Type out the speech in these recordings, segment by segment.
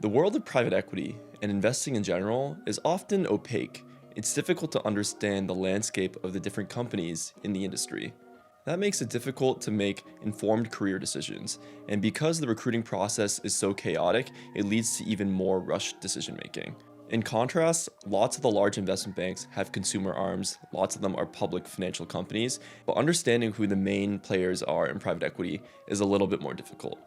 The world of private equity and investing in general is often opaque. It's difficult to understand the landscape of the different companies in the industry. That makes it difficult to make informed career decisions, and because the recruiting process is so chaotic, it leads to even more rushed decision making. In contrast, lots of the large investment banks have consumer arms, lots of them are public financial companies, but understanding who the main players are in private equity is a little bit more difficult.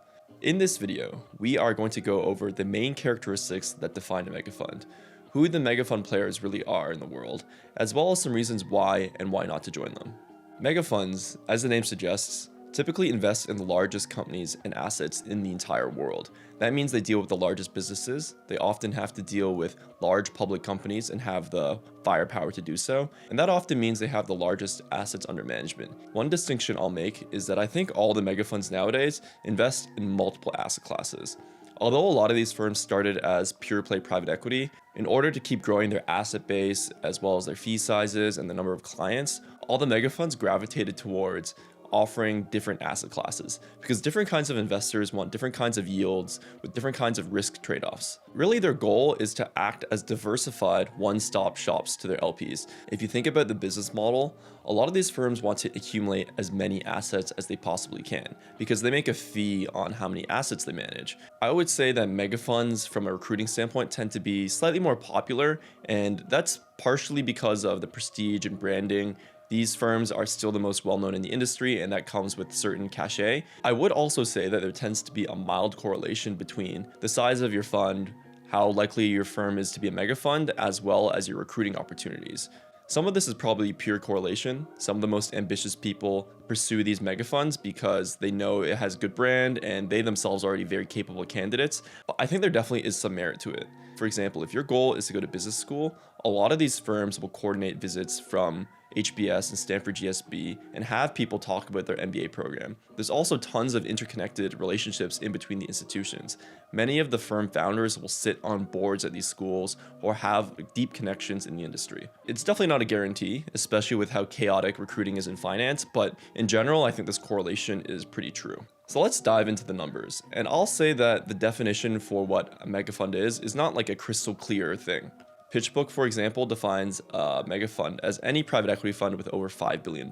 In this video, we are going to go over the main characteristics that define a mega fund, who the mega fund players really are in the world, as well as some reasons why and why not to join them. Mega funds, as the name suggests, typically invest in the largest companies and assets in the entire world. That means they deal with the largest businesses. They often have to deal with large public companies and have the firepower to do so. And that often means they have the largest assets under management. One distinction I'll make is that I think all the mega funds nowadays invest in multiple asset classes. Although a lot of these firms started as pure play private equity, in order to keep growing their asset base as well as their fee sizes and the number of clients, all the mega funds gravitated towards offering different asset classes because different kinds of investors want different kinds of yields with different kinds of risk trade-offs. Really, their goal is to act as diversified one-stop shops to their LPs. If you think about the business model, a lot of these firms want to accumulate as many assets as they possibly can because they make a fee on how many assets they manage. I would say that mega funds from a recruiting standpoint tend to be slightly more popular, and that's partially because of the prestige and branding. These firms are still the most well-known in the industry, and that comes with certain cachet. I would also say that there tends to be a mild correlation between the size of your fund, how likely your firm is to be a mega fund, as well as your recruiting opportunities. Some of this is probably pure correlation. Some of the most ambitious people pursue these mega funds because they know it has good brand and they themselves are already very capable candidates. But I think there definitely is some merit to it. For example, if your goal is to go to business school, a lot of these firms will coordinate visits from HBS and Stanford GSB and have people talk about their MBA program. There's also tons of interconnected relationships in between the institutions. Many of the firm founders will sit on boards at these schools or have deep connections in the industry. It's definitely not a guarantee, especially with how chaotic recruiting is in finance, but in general, I think this correlation is pretty true. So let's dive into the numbers, and I'll say that the definition for what a mega fund is not like a crystal clear thing. PitchBook, for example, defines a mega fund as any private equity fund with over $5 billion.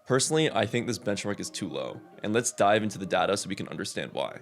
Personally, I think this benchmark is too low, and let's dive into the data so we can understand why.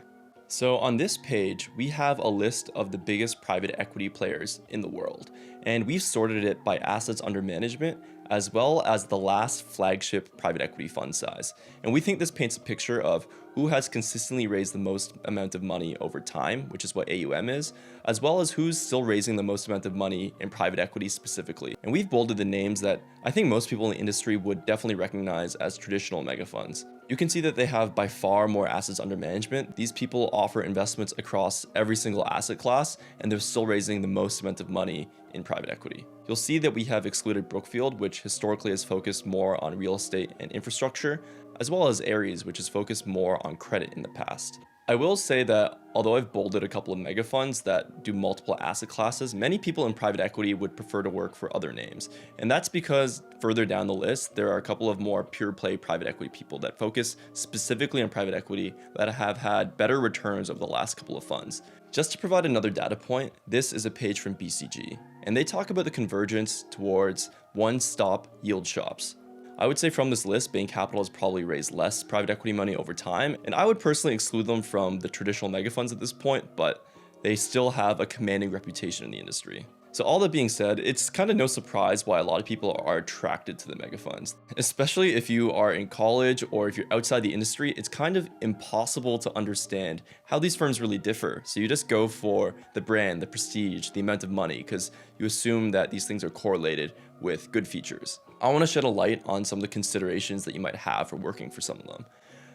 So on this page, we have a list of the biggest private equity players in the world, and we've sorted it by assets under management as well as the last flagship private equity fund size. And we think this paints a picture of who has consistently raised the most amount of money over time, which is what AUM is, as well as who's still raising the most amount of money in private equity specifically. And we've bolded the names that I think most people in the industry would definitely recognize as traditional mega funds. You can see that they have by far more assets under management. These people offer investments across every single asset class, and they're still raising the most amount of money in private equity. You'll see that we have excluded Brookfield, which historically has focused more on real estate and infrastructure, as well as Ares, which has focused more on credit in the past. I will say that although I've bolded a couple of mega funds that do multiple asset classes, many people in private equity would prefer to work for other names. And that's because further down the list, there are a couple of more pure play private equity people that focus specifically on private equity that have had better returns over the last couple of funds. Just to provide another data point, this is a page from BCG, and they talk about the convergence towards one-stop yield shops. I would say from this list, Bain Capital has probably raised less private equity money over time, and I would personally exclude them from the traditional mega funds at this point, but they still have a commanding reputation in the industry. So all that being said, it's kind of no surprise why a lot of people are attracted to the mega funds. Especially if you are in college or if you're outside the industry, it's kind of impossible to understand how these firms really differ. So you just go for the brand, the prestige, the amount of money, because you assume that these things are correlated with good features. I want to shed a light on some of the considerations that you might have for working for some of them.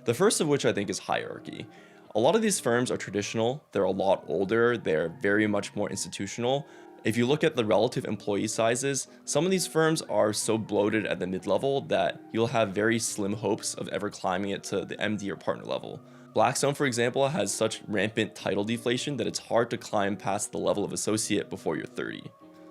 The first of which I think is hierarchy. A lot of these firms are traditional, they're a lot older, they're very much more institutional. If you look at the relative employee sizes, some of these firms are so bloated at the mid-level that you'll have very slim hopes of ever climbing it to the MD or partner level. Blackstone, for example, has such rampant title deflation that it's hard to climb past the level of associate before you're 30.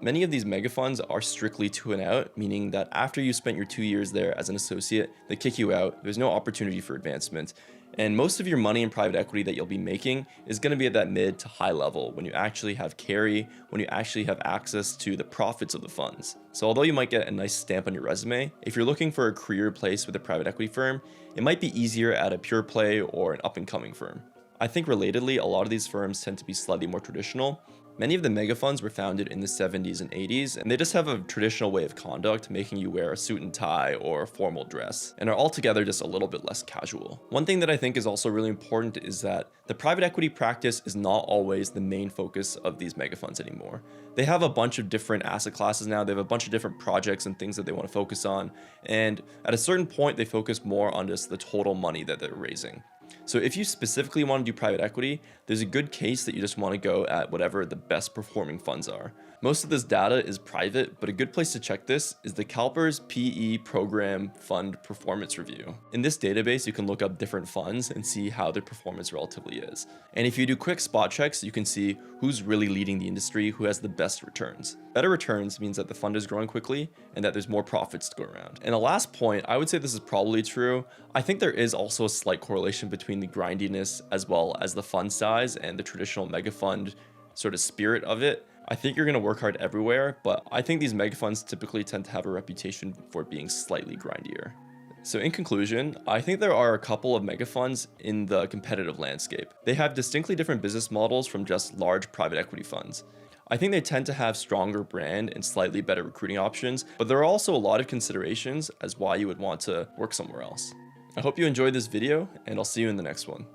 Many of these mega funds are strictly 2 and out, meaning that after you spent your 2 years there as an associate, they kick you out, there's no opportunity for advancement, And most of your money in private equity that you'll be making is going to be at that mid to high level when you actually have carry, when you actually have access to the profits of the funds. So although you might get a nice stamp on your resume, if you're looking for a career place with a private equity firm, it might be easier at a pure play or an up and coming firm. I think relatedly, a lot of these firms tend to be slightly more traditional. Many of the mega funds were founded in the 70s and 80s, and they just have a traditional way of conduct, making you wear a suit and tie or a formal dress, and are altogether just a little bit less casual. One thing that I think is also really important is that the private equity practice is not always the main focus of these mega funds anymore. They have a bunch of different asset classes now, they have a bunch of different projects and things that they want to focus on, and at a certain point they focus more on just the total money that they're raising. So if you specifically want to do private equity, there's a good case that you just want to go at whatever the best performing funds are. Most of this data is private, but a good place to check this is the CalPERS PE Program Fund Performance Review. In this database, you can look up different funds and see how their performance relatively is. And if you do quick spot checks, you can see who's really leading the industry, who has the best returns. Better returns means that the fund is growing quickly and that there's more profits to go around. And the last point, I would say this is probably true. I think there is also a slight correlation between the grindiness as well as the fund size and the traditional mega fund sort of spirit of it. I think you're going to work hard everywhere, but I think these mega funds typically tend to have a reputation for being slightly grindier. So in conclusion, I think there are a couple of mega funds in the competitive landscape. They have distinctly different business models from just large private equity funds. I think they tend to have stronger brand and slightly better recruiting options, but there are also a lot of considerations as why you would want to work somewhere else. I hope you enjoyed this video, and I'll see you in the next one.